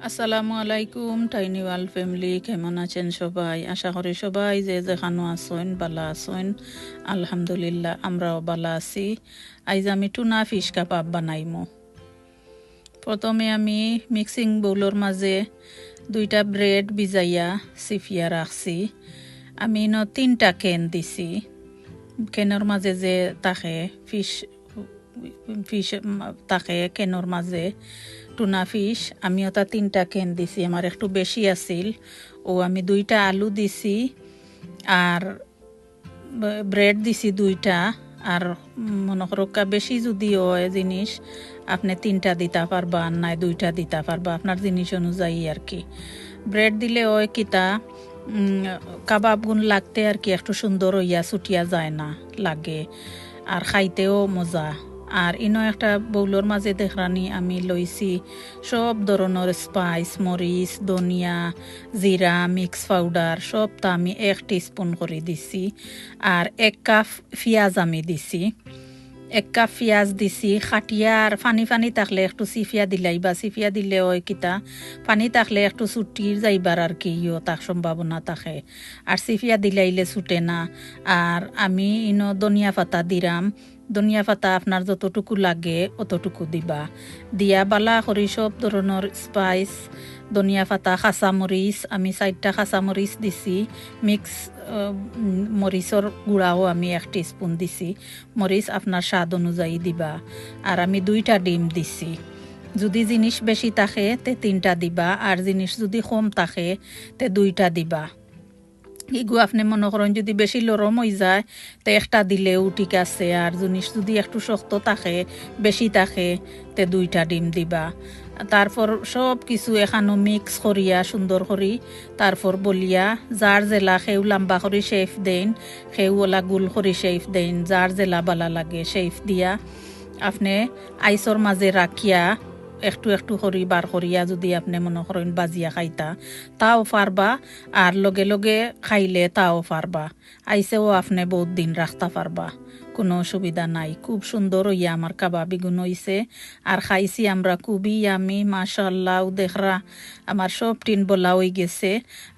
আসসালামু আলাইকুম tiny world family, কেমন আছেন সবাই? আশা করি সবাই যে যেখানো আছেন বালা আছেন। আলহামদুলিল্লাহ আমরাও বালা আছি। আজ আমি টুনা ফিশ কাবাব বানাইমু। প্রথমে আমি মিক্সিং বোলের মাঝে 2টা ব্রেড ভিজাইয়া সিফিয়া রাখছি। আমি 3টা কেন দিছি। কেনের মাঝে যে থাকে ফিশ ফিশ থাকে কেনের মাঝে টুনা ফিশ, আমি ওটা 3টা কেন দিছি। আমার একটু বেশি আছিল ও আমি 2টা আলু দিছি আর ব্রেড দিছি 2টা। আর মনে করো বেশি যদি হয় জিনিস আপনি 3টা দিতে পারবা, আর নাই 2টা দিতে পারবা, আপনার জিনিস অনুযায়ী আর কি। ব্রেড দিলে হয় কিতা কাবাব গুণ লাগতে আর কি একটু সুন্দর হইয়া ছুটিয়া যায় না লাগে, আর খাইতেও মজা। আর ইনো একটা বউলোর মাঝে দেখরানি আমি লইছি সব ধরনের স্পাইস, মরিচ, ধনিয়া, জিরা, মিক্স পাউডার সবটা আমি 1 টিস্পুন করে দিছি। আর 1 কাপ পেঁয়াজ আমি দিছি। 1 কাপ পেঁয়াজ দিছি খাটিয়া। আর ফানি ফানি থাকলে একটু সিফিয়া দিলাই বা সিফিয়া দিলে ওই কিতা পানি থাকলে একটু ছুটির যাইবার আর কি তাক সম্ভাবনা থাকে। আর সিফিয়া দিলাইলে ছুটে না। আর আমি ইনো ধনিয়া পাতা দিলাম। ধনিয়া পাতা আপনার যতটুকু লাগে অতটুকু দিবা। দিয়া বালা করি সব ধরনের স্পাইস, ধনিয়া পাতা, কাঁচামরিচ আমি 4টা কাঁচামরিচ দিছি। মিক্স মরিচর গুঁড়াও আমি 1 টিস্পুন দিছি। মরিচ আপনার স্বাদ অনুযায়ী দিবা। আর আমি 2টা ডিম দিছি। যদি জিনিস বেশি থাকে তে 3টা দিবা, আর জিনিস যদি কম থাকে তে 2টা দিবা। ইগু আপনি মনে করেন যদি বেশি লরম হয়ে যায় তো 1টা দিলেও ঠিক আছে। আর জিনিস যদি একটু শক্ত থাকে বেশি থাকে তে 2টা ডিম দিবা। তারপর সব কিছু এখানো মিক্স করিয়া সুন্দর করি তারপর বলিয়া যার জেলা সেও লম্বা করে শেফ দেন, সেও ওলা গুল করে শেফ দেন, যার জেলা বালা লাগে শেফ দিয়া আপনি আইসর মাঝে রাখিয়া একটু একটু করি বার করিয়া যদি আপনি মনে করেন বাজিয়া খাইতা তাও পারবা, আর লগে লগে খাইলে তাও পারবা। আইসেও আপনি বহুত দিন রাখতে পারবা, কোনো অসুবিধা নাই। খুব সুন্দর হইয়া আমার কাবাবি গুণ হইছে। আর খাইছি আমরা খুবই আমি মাশাআল্লাহ। দেখরা আমার সব টিন বলা হয়ে গেছে।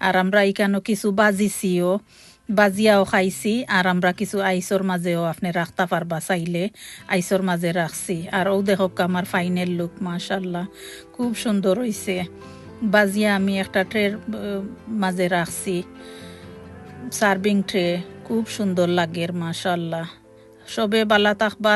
আর আমরা এখানে কিছু বাজিছিও, বাজিয়াও খাইছি। আর আমরা কিছু আইসর মাঝেও আপনি রাখতে পারবা চাইলে, আইসর মাঝে রাখছি। আর ও দেখক আমার ফাইনাল লুক মাশাআল্লাহ খুব সুন্দর হইছে। বাজিয়া আমি একটা ট্রের মাঝে রাখছি, সার্ভিং ট্রে, খুব সুন্দর লাগে মাশাআল্লাহ। সবে বালা থাকবা।